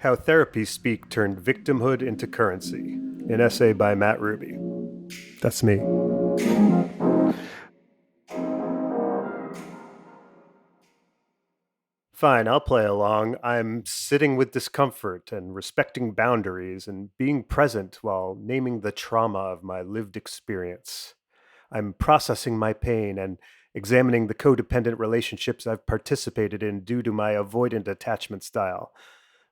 How Therapy Speak Turned Victimhood into Currency, an essay by Matt Ruby. That's me. Fine, I'll play along. I'm sitting with discomfort and respecting boundaries and being present while naming the trauma of my lived experience. I'm processing my pain and examining the codependent relationships I've participated in due to my avoidant attachment style.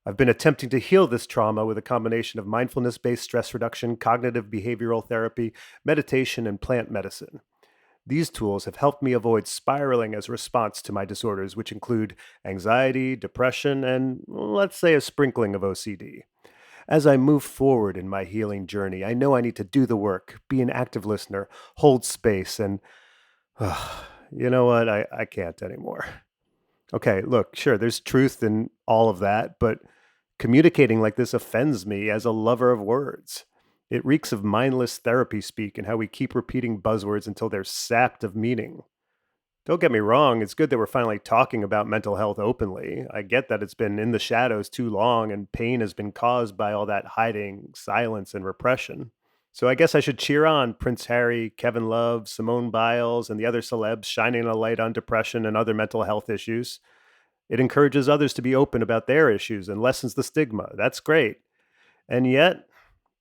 I've been attempting to heal this trauma with a combination of mindfulness based stress reduction, cognitive behavioral therapy, meditation, and plant medicine. These tools have helped me avoid spiraling as a response to my disorders, which include anxiety, depression, and let's say a sprinkling of OCD. As I move forward in my healing journey, I know I need to do the work, be an active listener, hold space, and you know what? I can't anymore. Okay, look, sure, there's truth in all of that, but communicating like this offends me as a lover of words. It reeks of mindless therapy speak and how we keep repeating buzzwords until they're sapped of meaning. Don't get me wrong, it's good that we're finally talking about mental health openly. I get that it's been in the shadows too long and pain has been caused by all that hiding, silence, and repression. So I guess I should cheer on Prince Harry, Kevin Love, Simone Biles, and the other celebs shining a light on depression and other mental health issues. It encourages others to be open about their issues and lessens the stigma. That's great. And yet,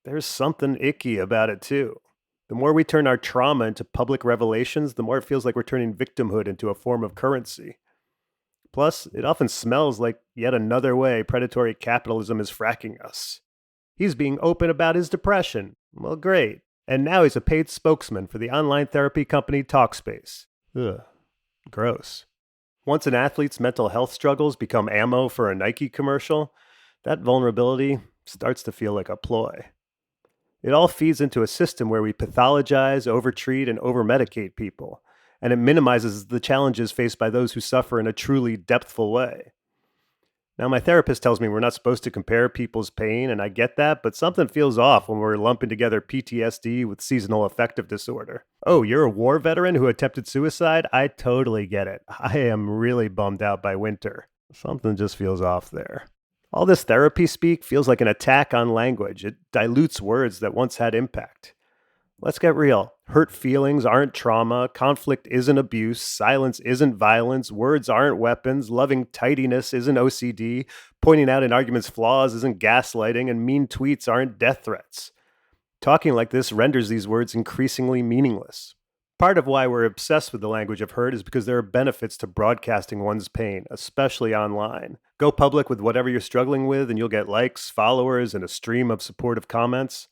there's something icky about it too. The more we turn our trauma into public revelations, the more it feels like we're turning victimhood into a form of currency. Plus, it often smells like yet another way predatory capitalism is fracking us. He's being open about his depression. Well, great. And now he's a paid spokesman for the online therapy company Talkspace. Ugh, gross. Once an athlete's mental health struggles become ammo for a Nike commercial, that vulnerability starts to feel like a ploy. It all feeds into a system where we pathologize, overtreat, and overmedicate people, and it minimizes the challenges faced by those who suffer in a truly depthful way. Now, my therapist tells me we're not supposed to compare people's pain, and I get that, but something feels off when we're lumping together PTSD with seasonal affective disorder. Oh, you're a war veteran who attempted suicide? I totally get it. I am really bummed out by winter. Something just feels off there. All this therapy speak feels like an attack on language. It dilutes words that once had impact. Let's get real. Hurt feelings aren't trauma. Conflict isn't abuse. Silence isn't violence. Words aren't weapons. Loving tidiness isn't OCD. Pointing out an argument's flaws isn't gaslighting. And mean tweets aren't death threats. Talking like this renders these words increasingly meaningless. Part of why we're obsessed with the language of hurt is because there are benefits to broadcasting one's pain, especially online. Go public with whatever you're struggling with, and you'll get likes, followers, and a stream of supportive comments.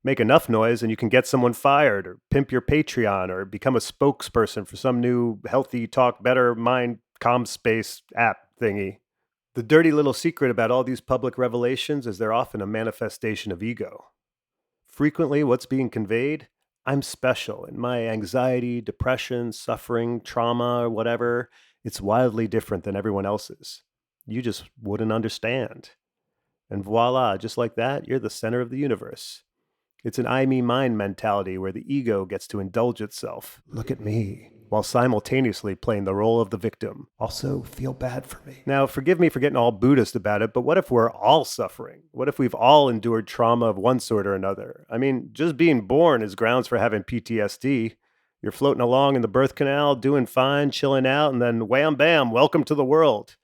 Make enough noise and you can get someone fired, or pimp your Patreon, or become a spokesperson for some new healthy talk better mind calm space app thingy. The dirty little secret about all these public revelations is they're often a manifestation of ego. Frequently, what's being conveyed? I'm special, and my anxiety, depression, suffering, trauma, whatever, it's wildly different than everyone else's. You just wouldn't understand. And voila, just like that, you're the center of the universe. It's an I, me, mine mentality where the ego gets to indulge itself. Look at me. While simultaneously playing the role of the victim. Also, feel bad for me. Now, forgive me for getting all Buddhist about it, but what if we're all suffering? What if we've all endured trauma of one sort or another? I mean, just being born is grounds for having PTSD. You're floating along in the birth canal, doing fine, chilling out, and then wham bam, welcome to the world.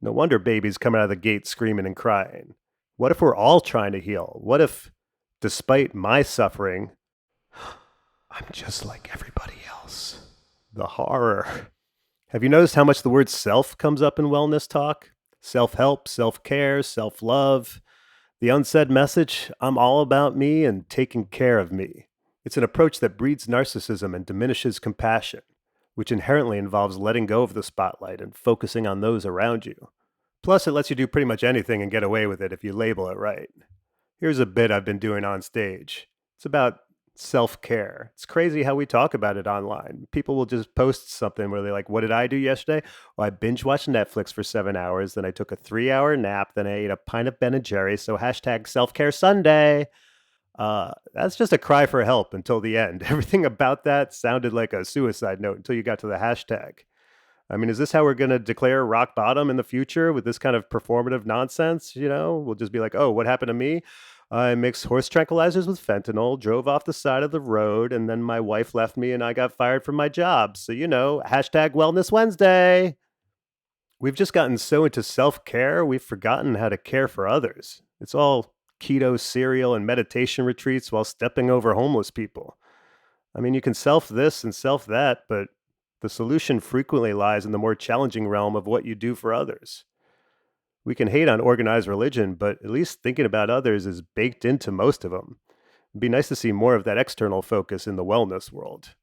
No wonder babies come out of the gate screaming and crying. What if we're all trying to heal? What if, despite my suffering, I'm just like everybody else? The horror. Have you noticed how much the word self comes up in wellness talk? Self-help, self-care, self-love. The unsaid message, I'm all about me and taking care of me. It's an approach that breeds narcissism and diminishes compassion, which inherently involves letting go of the spotlight and focusing on those around you. Plus, it lets you do pretty much anything and get away with it if you label it right. Here's a bit I've been doing on stage. It's about self-care. It's crazy how we talk about it online. People will just post something where they're like, what did I do yesterday? Well, I binge watched Netflix for 7 hours, then I took a 3-hour nap, then I ate a pint of Ben & Jerry's, so hashtag self-care Sunday. That's just a cry for help until the end. Everything about that sounded like a suicide note until you got to the hashtag. I mean, is this how we're going to declare rock bottom in the future with this kind of performative nonsense? We'll just be like, oh, what happened to me? I mixed horse tranquilizers with fentanyl, drove off the side of the road, and then my wife left me and I got fired from my job. So, hashtag Wellness Wednesday. We've just gotten so into self care, we've forgotten how to care for others. It's all keto cereal and meditation retreats while stepping over homeless people. I mean, you can self this and self that, but the solution frequently lies in the more challenging realm of what you do for others. We can hate on organized religion, but at least thinking about others is baked into most of them. It'd be nice to see more of that external focus in the wellness world.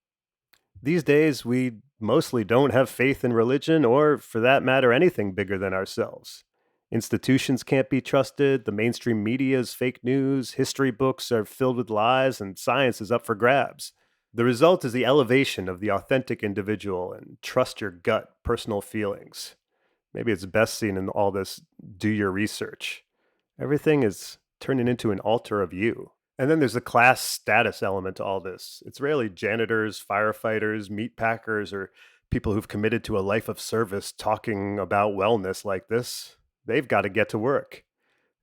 These days, we mostly don't have faith in religion or, for that matter, anything bigger than ourselves. Institutions can't be trusted, the mainstream media is fake news, history books are filled with lies, and science is up for grabs. The result is the elevation of the authentic individual and trust your gut, personal feelings. Maybe it's best seen in all this do your research. Everything is turning into an altar of you. And then there's a class status element to all this. It's rarely janitors, firefighters, meat packers, or people who've committed to a life of service talking about wellness like this. They've got to get to work.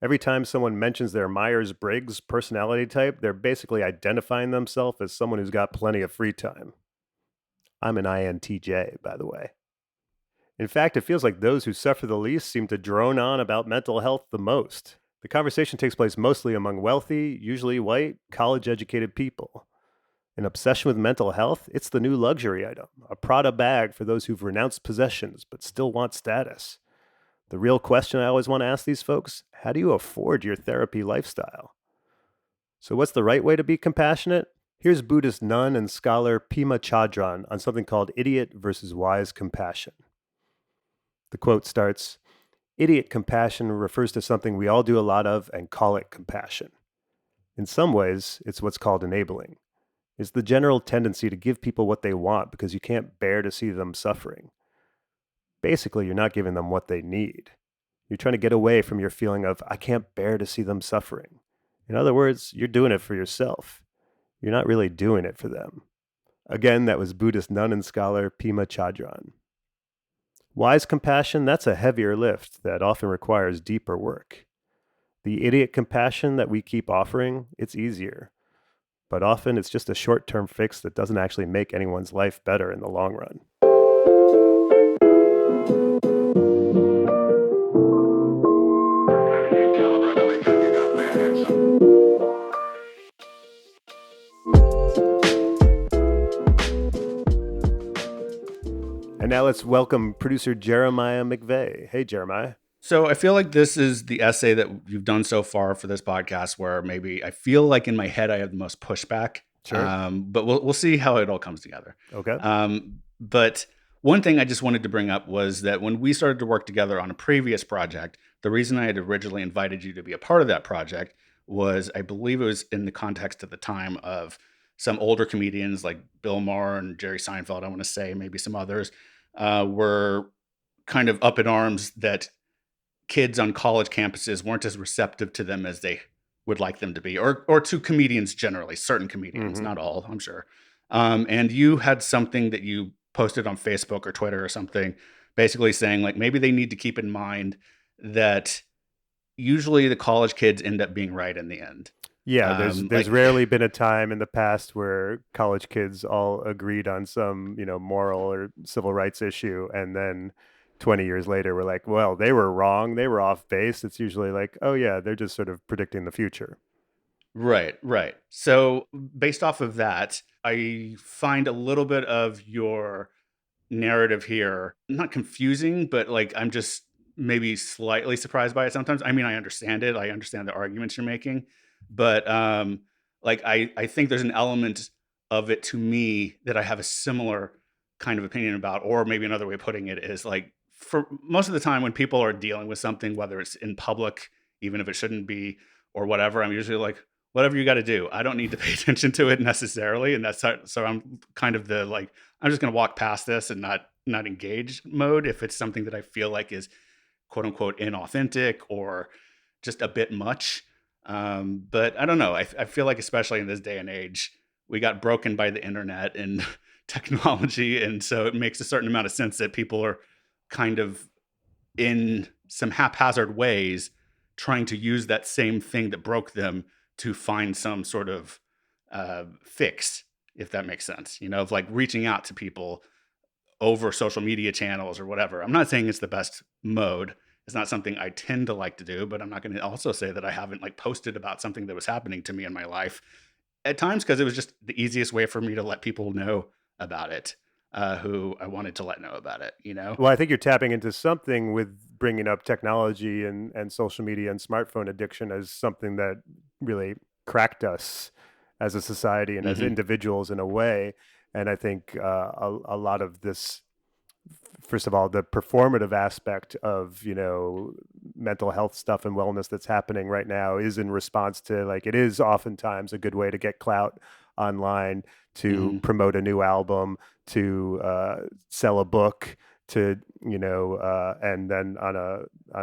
Every time someone mentions their Myers Briggs personality type, they're basically identifying themselves as someone who's got plenty of free time. I'm an INTJ, by the way. In fact, it feels like those who suffer the least seem to drone on about mental health the most. The conversation takes place mostly among wealthy, usually white, college educated people. An obsession with mental health? It's the new luxury item, a Prada bag for those who've renounced possessions but still want status. The real question I always want to ask these folks: how do you afford your therapy lifestyle? So, what's the right way to be compassionate? Here's Buddhist nun and scholar Pema Chodron on something called idiot versus wise compassion. The quote starts: idiot compassion refers to something we all do a lot of and call it compassion. In some ways, it's what's called enabling. It's the general tendency to give people what they want because you can't bear to see them suffering. Basically, you're not giving them what they need. You're trying to get away from your feeling of, I can't bear to see them suffering. In other words, you're doing it for yourself. You're not really doing it for them. Again, that was Buddhist nun and scholar Pema Chodron. Wise compassion, that's a heavier lift that often requires deeper work. The idiot compassion that we keep offering, it's easier. But often it's just a short-term fix that doesn't actually make anyone's life better in the long run. And now let's welcome producer Jeremiah McVeigh. Hey, Jeremiah. So I feel like this is the essay that you've done so far for this podcast where maybe I feel like in my head I have the most pushback. Sure. But we'll see how it all comes together. Okay. But one thing I just wanted to bring up was that when we started to work together on a previous project, the reason I had originally invited you to be a part of that project was I believe it was in the context at the time of some older comedians like Bill Maher and Jerry Seinfeld, I want to say, maybe some others, were kind of up in arms that kids on college campuses weren't as receptive to them as they would like them to be, or to comedians generally, certain comedians, not all, I'm sure. And you had something that you posted on Facebook or Twitter or something, basically saying like maybe they need to keep in mind that usually the college kids end up being right in the end. Yeah, there's rarely been a time in the past where college kids all agreed on some, moral or civil rights issue, and then 20 years later we're like, well, they were wrong, they were off base. It's usually like, oh yeah, they're just sort of predicting the future. Right. So based off of that, I find a little bit of your narrative here not confusing, but like I'm just maybe slightly surprised by it sometimes. I mean, I understand it. I understand the arguments you're making, but like I think there's an element of it to me that I have a similar kind of opinion about, or maybe another way of putting it is like for most of the time when people are dealing with something, whether it's in public, even if it shouldn't be, or whatever, I'm usually like, whatever you got to do. I don't need to pay attention to it necessarily, and so I'm kind of the like I'm just going to walk past this and not engage mode if it's something that I feel like is quote unquote inauthentic or just a bit much. But I don't know. I feel like especially in this day and age, we got broken by the internet and technology, and so it makes a certain amount of sense that people are kind of in some haphazard ways trying to use that same thing that broke them to find some sort of fix, if that makes sense. Of like reaching out to people over social media channels or whatever. I'm not saying it's the best mode. It's not something I tend to like to do, but I'm not going to also say that I haven't like posted about something that was happening to me in my life at times, because it was just the easiest way for me to let people know about it, who I wanted to let know about it. Well, I think you're tapping into something with bringing up technology and social media and smartphone addiction as something that really cracked us as a society and as Hmm. individuals in a way. And I think a lot of this, first of all, the performative aspect of, mental health stuff and wellness that's happening right now is in response to, like, it is oftentimes a good way to get clout online, to Hmm. promote a new album, to sell a book, to, and then on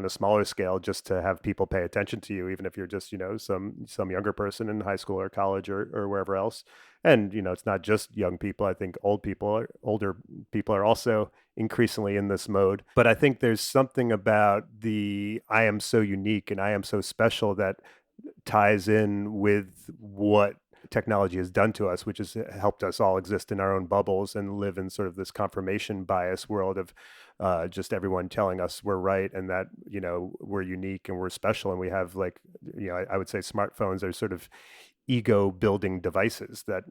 a smaller scale, just to have people pay attention to you, even if you're just, some younger person in high school or college or wherever else. And it's not just young people. I think older people are also increasingly in this mode. But I think there's something about the I am so unique and I am so special that ties in with what technology has done to us, which has helped us all exist in our own bubbles and live in sort of this confirmation bias world of just everyone telling us we're right and that, we're unique and we're special. And we have, like, I would say smartphones are sort of ego building devices that,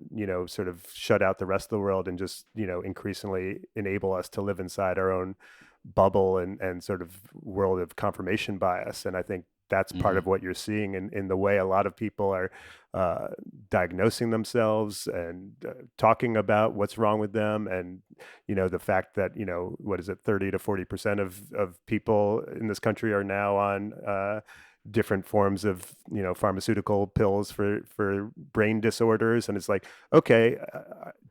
sort of shut out the rest of the world and just, increasingly enable us to live inside our own bubble and sort of world of confirmation bias. And I think that's part Hmm. of what you're seeing in the way a lot of people are uh, diagnosing themselves and talking about what's wrong with them. And, the fact that, what is it, 30 to 40% of people in this country are now on different forms of, pharmaceutical pills for brain disorders. And it's like, okay,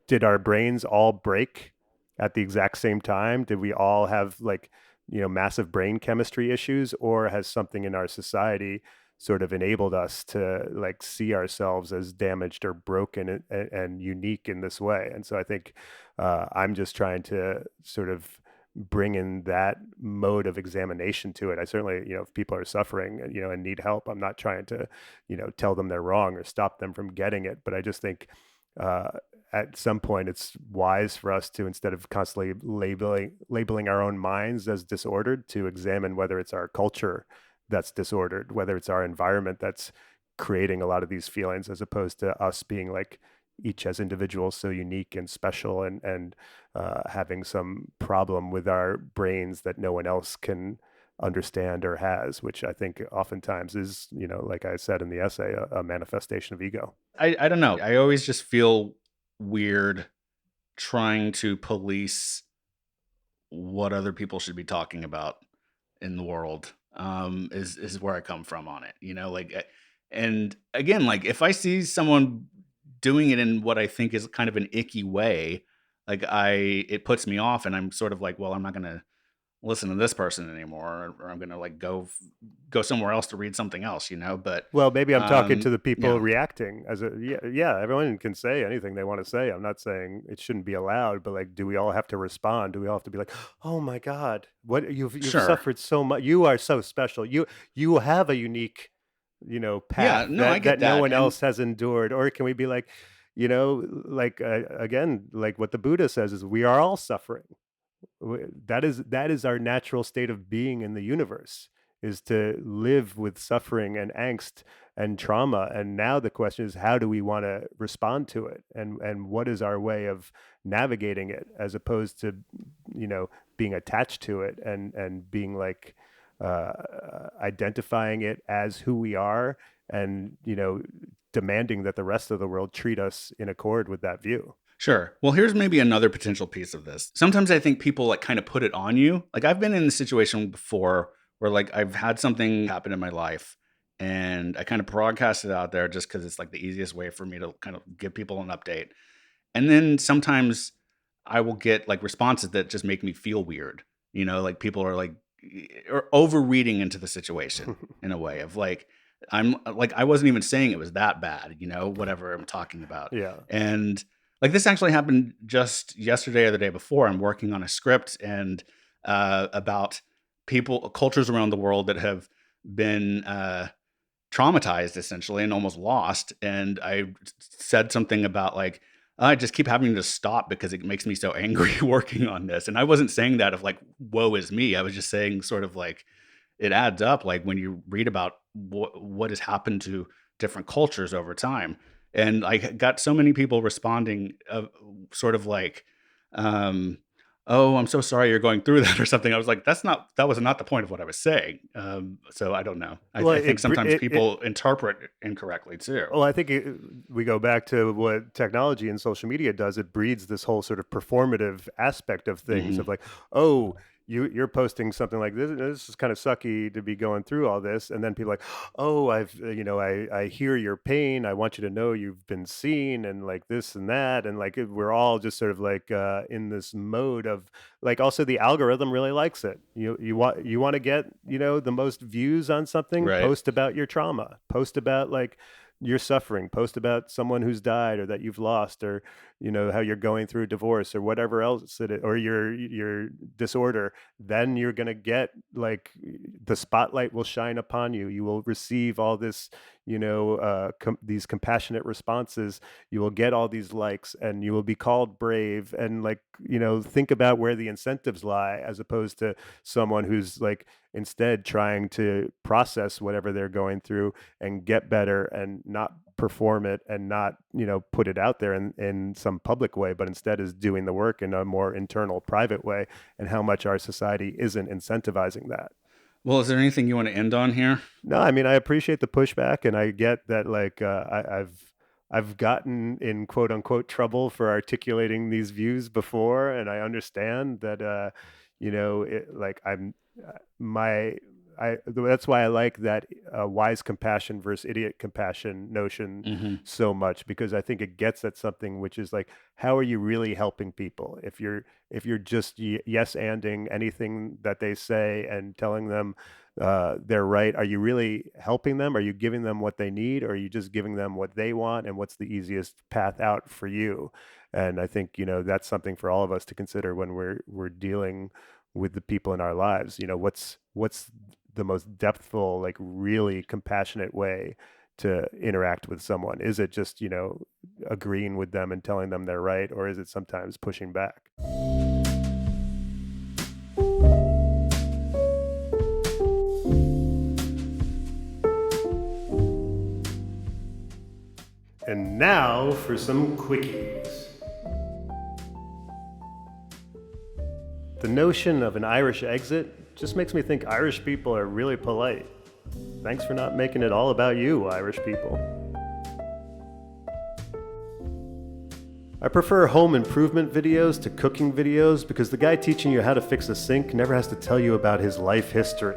did our brains all break at the exact same time? Did we all have, like, massive brain chemistry issues, or has something in our society sort of enabled us to, like, see ourselves as damaged or broken and unique in this way? And so I think I'm just trying to sort of bring in that mode of examination to it. I certainly, if people are suffering, and need help, I'm not trying to, tell them they're wrong or stop them from getting it. But I just think uh, at some point it's wise for us to, instead of constantly labeling our own minds as disordered, to examine whether it's our culture that's disordered, whether it's our environment that's creating a lot of these feelings, as opposed to us being, like, each as individuals so unique and special and having some problem with our brains that no one else can understand or has, which I think oftentimes is, like I said in the essay, a manifestation of ego. I don't know. I always just feel weird trying to police what other people should be talking about in the world, is where I come from on it. And again, like if I see someone doing it in what I think is kind of an icky way, like it puts me off, and I'm sort of like, well, I'm not gonna listen to this person anymore, or I'm gonna like go somewhere else to read something else. But Well, maybe I'm talking to the people yeah, reacting as a, yeah, yeah, everyone can say anything they want to say. I'm not saying it shouldn't be allowed, but, like, do we all have to respond? Do we all have to be like, "Oh my God, what you've sure, suffered so much. You are so special. You have a unique, yeah, path no, I that get no that, one and else has endured." Or can we be like, like, again, like what the Buddha says is we are all suffering. That is our natural state of being in the universe, is to live with suffering and angst and trauma. And now the question is, how do we want to respond to it, and what is our way of navigating it, as opposed to, being attached to it and being like, identifying it as who we are, and, demanding that the rest of the world treat us in accord with that view. sure. Well, here's maybe another potential piece of this. Sometimes I think people like kind of put it on you. Like I've been in the situation before where like I've had something happen in my life, and I kind of broadcast it out there just because it's like the easiest way for me to kind of give people an update. And then sometimes I will get like responses that just make me feel weird. Like people are like or overreading into the situation in a way of like I'm like I wasn't even saying it was that bad, whatever I'm talking about. Yeah. And Like, this actually happened just yesterday or the day before. I'm working on a script and about people, cultures around the world that have been traumatized essentially and almost lost. And I said something about like, I just keep having to stop because it makes me so angry working on this. And I wasn't saying that of like, woe is me. I was just saying sort of like, it adds up like when you read about what has happened to different cultures over time. And I got so many people responding sort of like, um, oh, I'm so sorry you're going through that or something. I was like, that was not the point of what I was saying. So I don't know. Well, I think sometimes people interpret incorrectly too. well, I think we go back to what technology and social media does. It breeds this whole sort of performative aspect of things Hmm. of like, oh, you're posting something like this. This is kind of sucky to be going through all this, and then people are like, oh, I hear your pain. I want you to know you've been seen, and like this and that, and like we're all just sort of like in this mode of like. Also, the algorithm really likes it. You want to get the most views on something. Right. Post about your trauma. Post about like your suffering, post about someone who's died or that you've lost, or how you're going through divorce or whatever else it is, or your disorder. Then you're going to get like the spotlight will shine upon you. You will receive all this, these compassionate responses. You will get all these likes, and you will be called brave. And like, think about where the incentives lie, as opposed to someone who's like instead trying to process whatever they're going through and get better and not perform it and not put it out there in some public way, but instead is doing the work in a more internal private way. And how much our society isn't incentivizing that. Well, is there anything you want to end on here? No, I mean, I appreciate the pushback, and I get that. Like, I've gotten in quote unquote trouble for articulating these views before, and I understand that. Like my. That's why I like that wise compassion versus idiot compassion notion Hmm. so much, because I think it gets at something which is like, how are you really helping people? If you're just yes anding anything that they say and telling them they're right. Are you really helping them? Are you giving them what they need, or are you just giving them what they want and what's the easiest path out for you? And I think that's something for all of us to consider when we're dealing with the people in our lives. What's the most depthful, like really compassionate way to interact with someone? Is it just agreeing with them and telling them they're right, or is it sometimes pushing back? And now for some quickies. The notion of an Irish exit just makes me think Irish people are really polite. Thanks for not making it all about you, Irish people. I prefer home improvement videos to cooking videos because the guy teaching you how to fix a sink never has to tell you about his life history.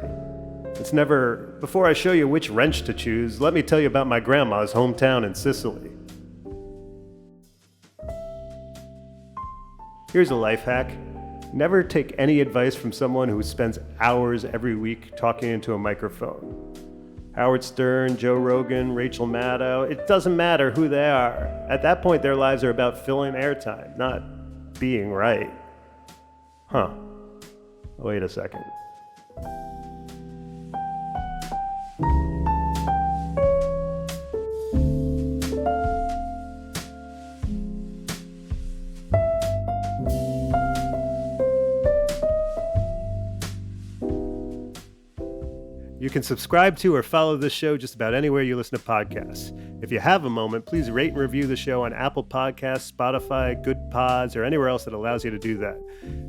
It's never, before I show you which wrench to choose, let me tell you about my grandma's hometown in Sicily. Here's a life hack. Never take any advice from someone who spends hours every week talking into a microphone. Howard Stern, Joe Rogan, Rachel Maddow, it doesn't matter who they are. At that point, their lives are about filling airtime, not being right. Huh. Wait a second. You can subscribe to or follow this show just about anywhere you listen to podcasts. If you have a moment, please rate and review the show on Apple Podcasts, Spotify, Good Pods, or anywhere else that allows you to do that.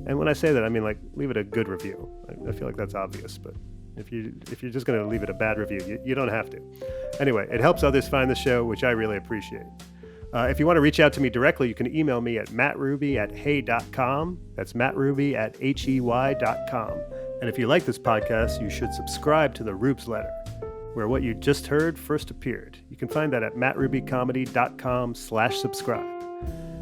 And when I say that, I mean like leave it a good review. I feel like that's obvious, but if you're just going to leave it a bad review, you don't have to. Anyway, it helps others find the show, which I really appreciate. If you want to reach out to me directly, you can email me at mattruby@hey.com. That's mattruby@hey.com. And if you like this podcast, you should subscribe to the Rubes Letter, where what you just heard first appeared. You can find that at mattrubycomedy.com/subscribe.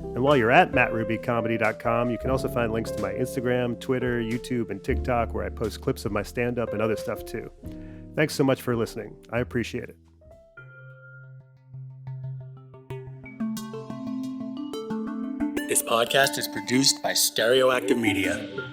And while you're at mattrubycomedy.com, you can also find links to my Instagram, Twitter, YouTube, and TikTok, where I post clips of my stand-up and other stuff too. Thanks so much for listening. I appreciate it. podcast is produced by Stereoactive Media.